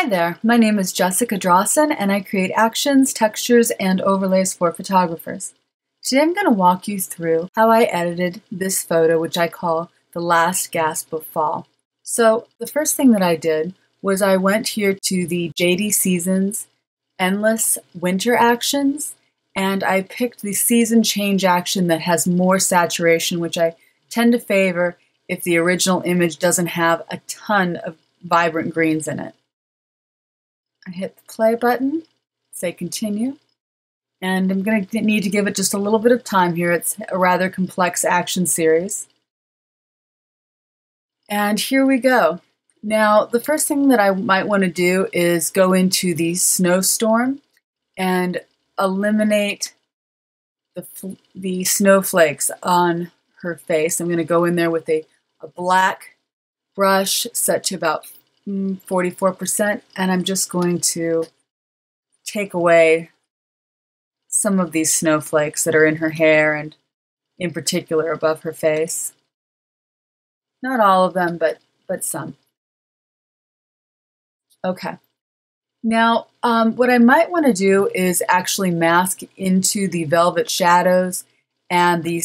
Hi there, my name is Jessica Drossin and I create actions, textures, and overlays for photographers. Today I'm going to walk you through how I edited this photo, which I call the last gasp of fall. So the first thing that I did was I went here to the JD Seasons Endless Winter Actions, and I picked the season change action that has more saturation, which I tend to favor if the original image doesn't have a ton of vibrant greens in it. I hit the play button, say continue, and I'm going to need to give it just a little bit of time here. It's a rather complex action series. And here we go. Now, the first thing that I might want to do is go into the snowstorm and eliminate the snowflakes on her face. I'm going to go in there with a black brush set to about 44%, and I'm just going to take away some of these snowflakes that are in her hair and in particular above her face. Not all of them, but some. Okay. Now, what I might want to do is actually mask into the velvet shadows and the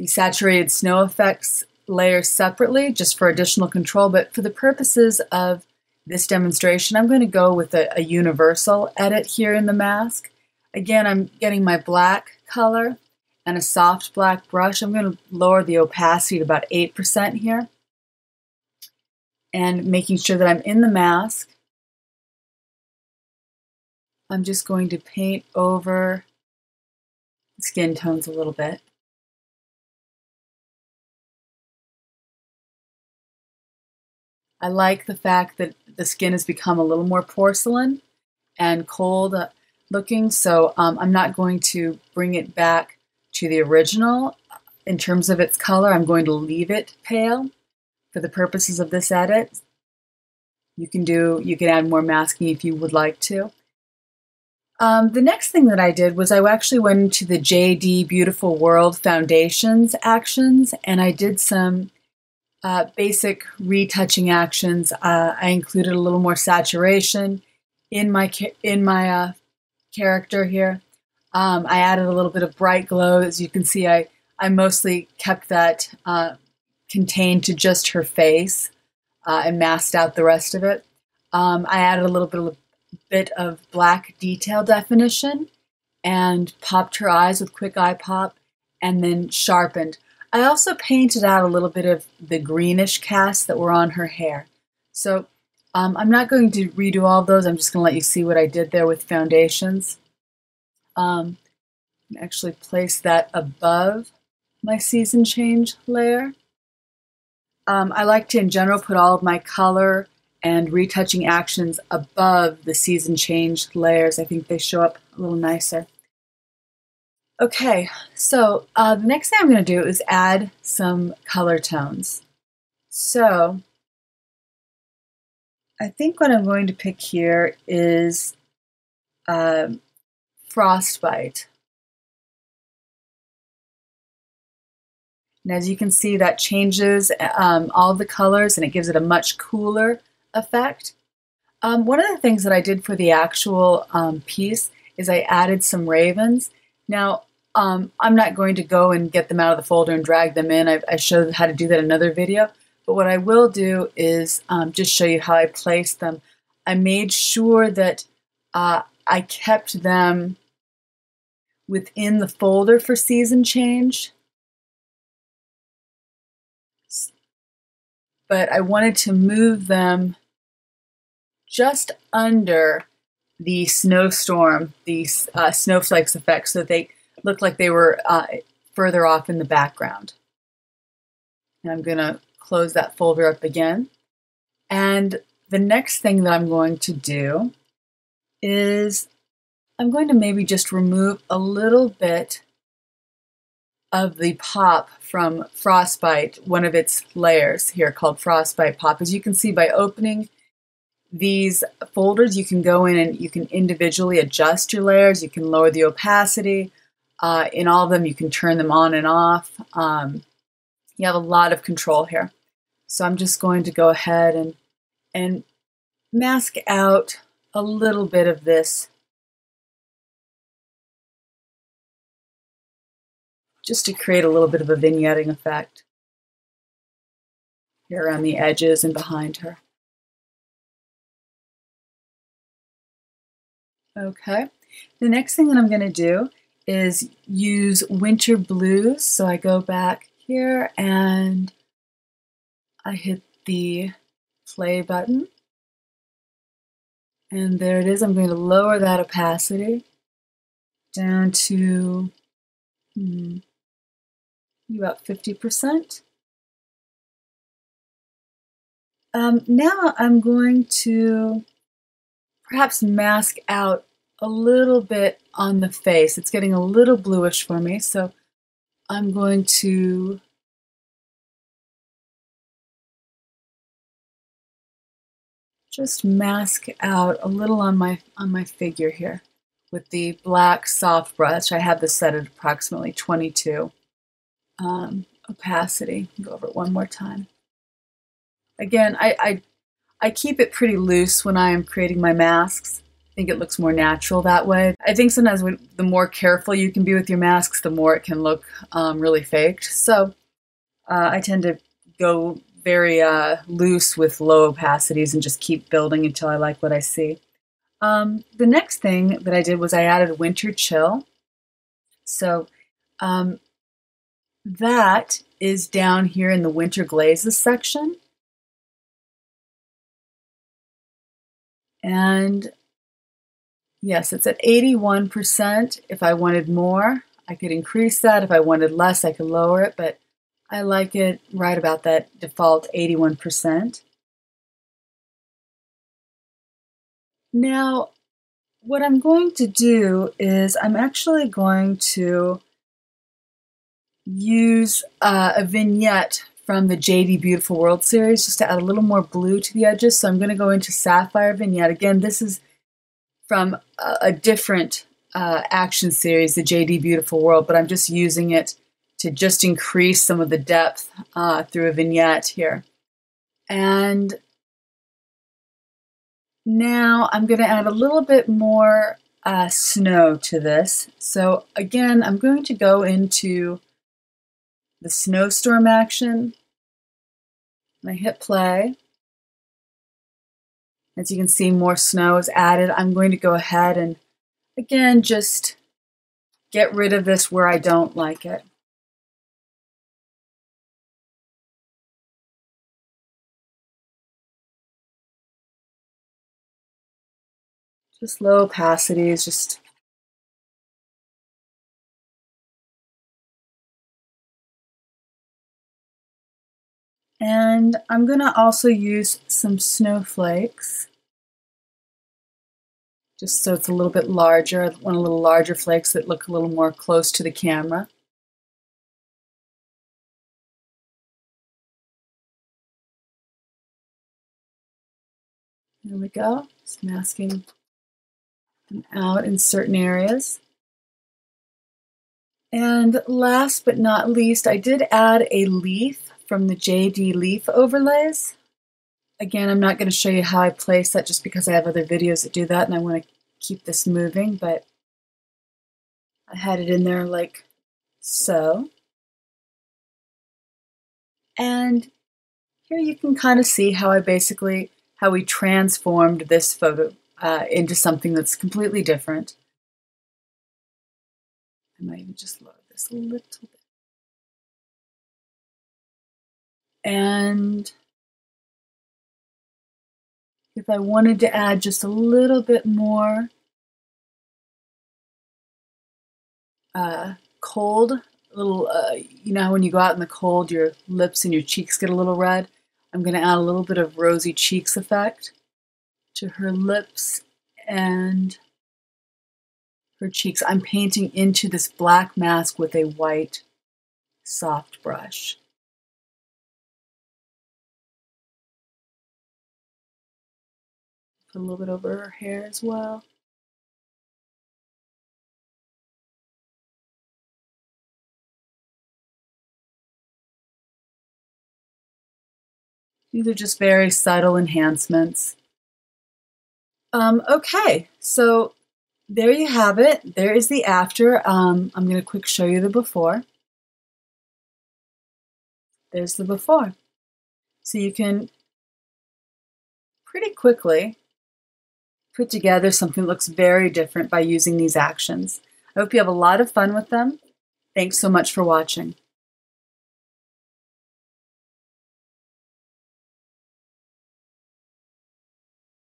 saturated snow effects layers separately, just for additional control. But for the purposes of this demonstration, I'm going to go with a universal edit here in the mask. Again, I'm getting my black color and a soft black brush. I'm going to lower the opacity to about 8% here, and making sure that I'm in the mask. I'm just going to paint over the skin tones a little bit. I like the fact that the skin has become a little more porcelain and cold looking, so I'm not going to bring it back to the original in terms of its color. I'm going to leave it pale for the purposes of this edit. You can add more masking if you would like to. The next thing that I did was I actually went into the JD Beautiful World Foundations actions, and I did some basic retouching actions. I included a little more saturation in my character here. I added a little bit of bright glow. As you can see, I mostly kept that contained to just her face and masked out the rest of it. I added a little bit of black detail definition and popped her eyes with quick eye pop, and then sharpened. I also painted out a little bit of the greenish casts that were on her hair. So I'm not going to redo all of those. I'm just going to let you see what I did there with foundations. Actually place that above my season change layer. I like to, in general, put all of my color and retouching actions above the season change layers. I think they show up a little nicer. Okay, so the next thing I'm going to do is add some color tones. So I think what I'm going to pick here is Frostbite. And as you can see, that changes all the colors and it gives it a much cooler effect. One of the things that I did for the actual piece is I added some ravens. Now, I'm not going to go and get them out of the folder and drag them in. I showed how to do that in another video. But what I will do is just show you how I placed them. I made sure that I kept them within the folder for season change. But I wanted to move them just under the snowstorm, the snowflakes effect, so that they looked like they were further off in the background. And I'm going to close that folder up again. And the next thing that I'm going to do is I'm going to maybe just remove a little bit of the pop from Frostbite, one of its layers here called Frostbite Pop. As you can see, by opening these folders, you can go in and you can individually adjust your layers. You can lower the opacity. In all of them, you can turn them on and off. You have a lot of control here. So I'm just going to go ahead and mask out a little bit of this just to create a little bit of a vignetting effect here around the edges and behind her. Okay, the next thing that I'm going to do is use Winter Blues. So I go back here and I hit the play button. And there it is. I'm going to lower that opacity down to about 50%. Now I'm going to perhaps mask out a little bit on the face. It's getting a little bluish for me, so I'm going to just mask out a little on my figure here with the black soft brush. I have this set at approximately 22 opacity. Go over it one more time. Again, I keep it pretty loose when I am creating my masks. I think it looks more natural that way. I think sometimes the more careful you can be with your masks, the more it can look really faked. So I tend to go very loose with low opacities and just keep building until I like what I see. The next thing that I did was I added Winter Chill. So that is down here in the Winter Glazes section. And yes, it's at 81%. If I wanted more, I could increase that. If I wanted less, I could lower it, but I like it right about that default 81%. Now, what I'm going to do is I'm actually going to use a vignette from the JD Beautiful World series just to add a little more blue to the edges. So I'm going to go into Sapphire Vignette. Again, this is from a different action series, the JD Beautiful World, but I'm just using it to just increase some of the depth through a vignette here. And now I'm going to add a little bit more snow to this. So again, I'm going to go into the snowstorm action, and I hit play. As you can see, more snow is added. I'm going to go ahead and, again, just get rid of this where I don't like it. Just low opacities, just and I'm going to also use some snowflakes, just so it's a little bit larger. I want a little larger flakes that look a little more close to the camera. There we go, just masking them out in certain areas. And last but not least, I did add a leaf from the JD Leaf Overlays. Again, I'm not going to show you how I place that just because I have other videos that do that and I want to keep this moving, but I had it in there like so. And here you can kind of see how how we transformed this photo into something that's completely different. I might even just lower this a little bit. And if I wanted to add just a little bit more cold, you know, when you go out in the cold, your lips and your cheeks get a little red. I'm going to add a little bit of rosy cheeks effect to her lips and her cheeks. I'm painting into this black mask with a white soft brush. Put a little bit over her hair as well. These are just very subtle enhancements. Okay, so there you have it. There is the after. I'm going to quick show you the before. There's the before. So you can pretty quickly put together something that looks very different by using these actions. I hope you have a lot of fun with them. Thanks so much for watching.